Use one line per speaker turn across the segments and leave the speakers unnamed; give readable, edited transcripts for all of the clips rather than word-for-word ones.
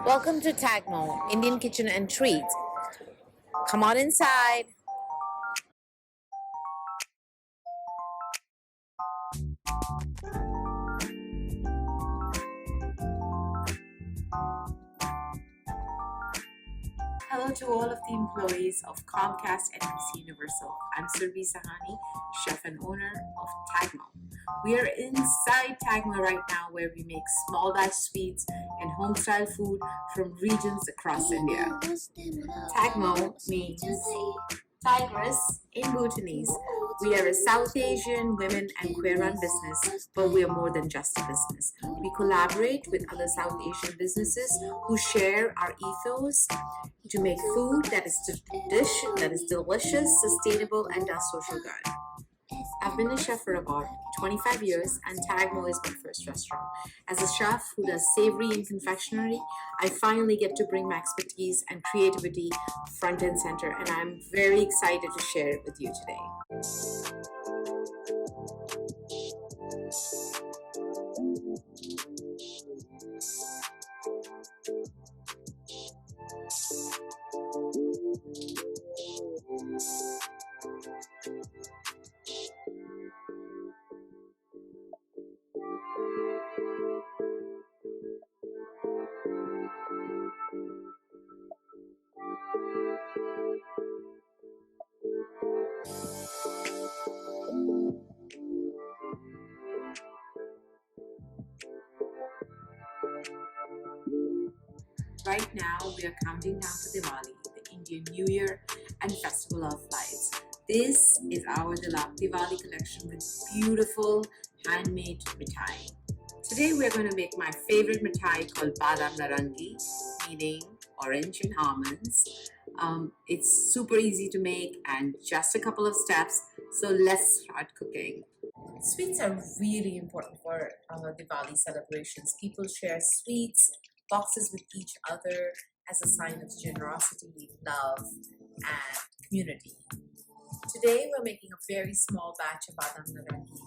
Welcome to TAGMO, Indian Kitchen and Treats. Come on inside. Hello to all of the employees of Comcast and NBC Universal. I'm Surbi Sahani, chef and owner of TAGMO. We are inside TAGMO right now, where we make small batch sweets and home-style food from regions across India. TAGMO means Tigress in Bhutanese. We are a South Asian, women and queer-run business, but we are more than just a business. We collaborate with other South Asian businesses who share our ethos to make food that is delicious, sustainable, and does social good. I've been a chef for about 25 years, and TAGMO is my first restaurant. As a chef who does savory and confectionery, I finally get to bring my expertise and creativity front and center, and I'm very excited to share it with you today. Right now, we are counting down to Diwali, the Indian New Year and Festival of Lights. This is our Diwali collection with beautiful handmade Mithai. Today, we are going to make my favorite Mithai called Badam Narangi, meaning orange and almonds. It's super easy to make and just a couple of steps. So let's start cooking. Sweets are really important for Diwali celebrations. People share sweets boxes with each other as a sign of generosity, love, and community. Today we're making a very small batch of badam narangi.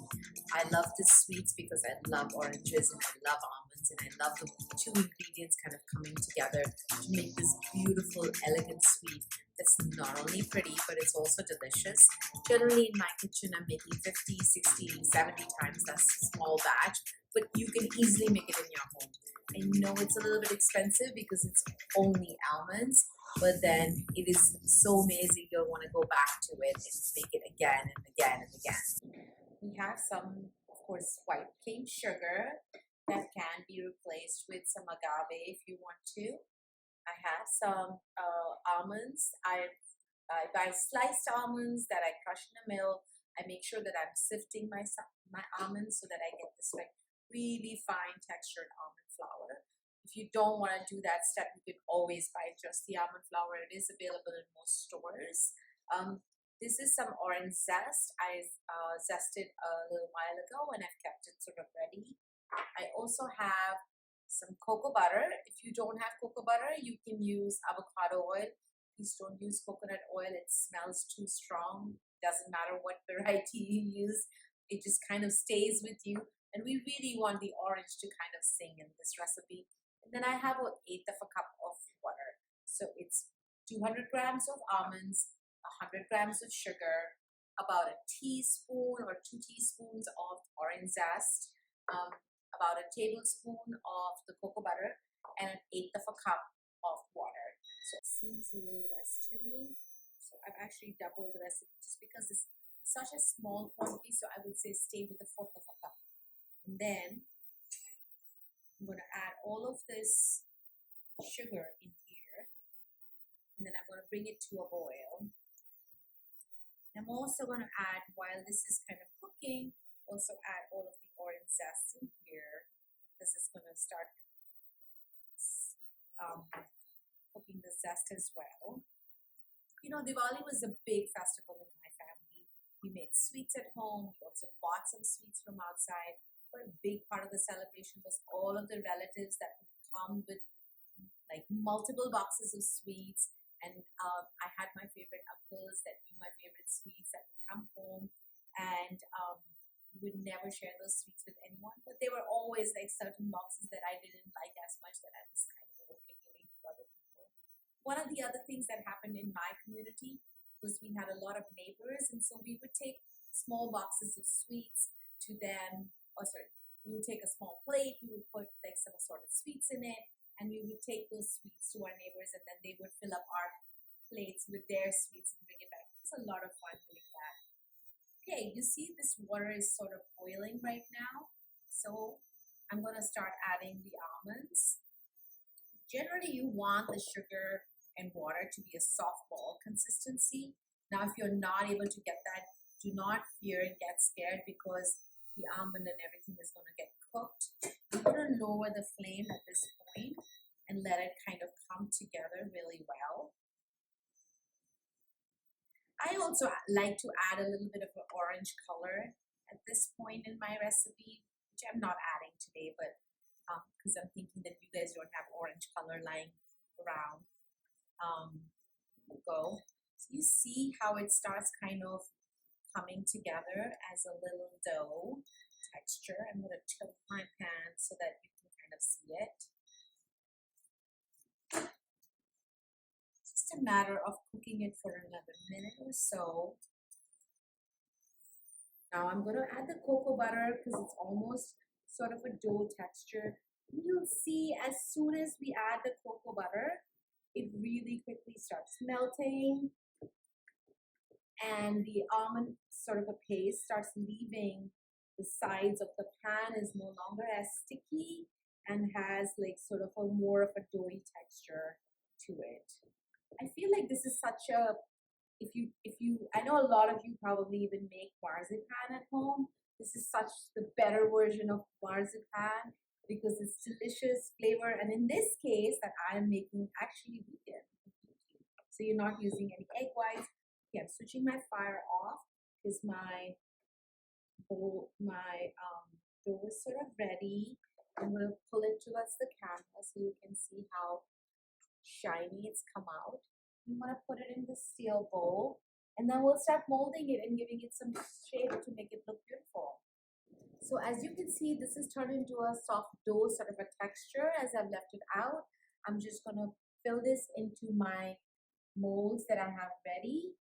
I love these sweets because I love oranges and I love almonds, and I love the two ingredients kind of coming together to make this beautiful, elegant sweet that's not only pretty but it's also delicious. Generally in my kitchen I'm making 50, 60, 70 times that small batch, but you can easily make it in your home. I know it's a little bit expensive because it's only almonds, but then it is so amazing you'll want to go back to it and make it again and again and again. We have some, of course, white cane sugar that can be replaced with some agave if you want to. I have some almonds. I buy sliced almonds that I crush in a mill. I make sure that I'm sifting my almonds so that I get this like really fine textured almond flour. If you don't want to do that step, you can always buy just the almond flour. It is available in most stores. This is some orange zest. I zested a little while ago and I've kept it sort of ready. I also have some cocoa butter. If you don't have cocoa butter, you can use avocado oil. Please don't use coconut oil. It smells too strong. Doesn't matter what variety you use. It just kind of stays with you. And we really want the orange to kind of sing in this recipe. And then I have 1/8 of a cup of water. So it's 200 grams of almonds, 100 grams of sugar, about a teaspoon or 2 teaspoons of orange zest, about a tablespoon of the cocoa butter, and 1/8 of a cup of water. So it seems a little less to me. So I've actually doubled the recipe just because it's such a small quantity. So I would say stay with 1/4 of a cup. And then I'm going to add all of this sugar in here. And then I'm going to bring it to a boil. I'm also going to add, while this is kind of cooking, also add all of the orange zest in here, because it's going to start cooking the zest as well. You know, Diwali was a big festival in my family. We made sweets at home. We also bought some sweets from outside. But a big part of the celebration was all of the relatives that would come with like multiple boxes of sweets. And I had my favorite uncles that knew my favorite sweets that would come home, and we would never share those sweets with anyone. But there were always like certain boxes that I didn't like as much that I was kind of okay giving
to other people. One of the other things that happened in my community was we had a lot of neighbors, and so we would take small boxes of sweets to them. Oh, sorry, we would take a small plate, we would put like some assorted sweets in it, and we would take those sweets to our neighbors, and then they would fill up our plates with their sweets and bring it back. It was a lot of fun doing that. Okay, you see this water is sort of boiling right now, so I'm going to start adding the almonds. Generally, you want the sugar and water to be a soft ball consistency. Now, if you're not able to get that, do not fear and get scared, because the almond and everything is going to get cooked. I'm going to lower the flame at this point and let it kind of come together really well. I also like to add a little bit of an orange color at this point in my recipe, which I'm not adding today, but because I'm thinking that you guys don't have orange color lying around. Go. So you see how it starts kind of coming together as a little dough texture. I'm going to tilt my pan so that you can kind of see it. It's just a matter of cooking it for another minute or so. Now I'm going to add the cocoa butter because it's almost sort of a dough texture. You'll see as soon as we add the cocoa butter, it really quickly starts melting, and the almond sort of a paste starts leaving the sides of the pan, is no longer as sticky and has like sort of a more of a doughy texture to it. I feel like this is such a, I know a lot of you probably even make marzipan at home. This is such the better version of marzipan because it's delicious flavor, and in this case that I am making actually vegan, so you're not using any egg whites. Okay, I'm switching my fire off because my dough is sort of ready. I'm going to pull it towards the camera so you can see how shiny it's come out. I'm going to put it in the steel bowl, and then we'll start molding it and giving it some shape to make it look beautiful. So as you can see, this is turned into a soft dough sort of a texture as I've left it out. I'm just going to fill this into my molds that I have ready.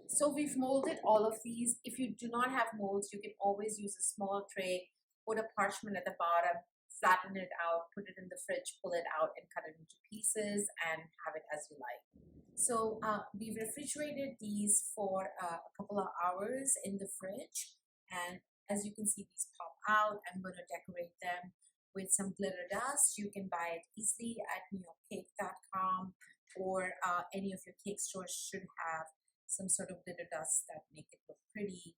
So we've molded all of these. If you do not have molds, you can always use a small tray, put a parchment at the bottom, flatten it out, put it in the fridge, pull it out and cut it into pieces and have it as you like. So we've refrigerated these for a couple of hours in the fridge, and as you can see, these pop out. I'm going to decorate them with some glitter dust. You can buy it easily at newyorkcake.com, or any of your cake stores should have some sort of glitter dust that make it look pretty.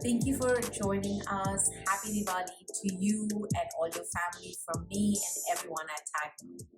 Thank you for joining us. Happy Diwali to you and all your family from me and everyone at TAGMO.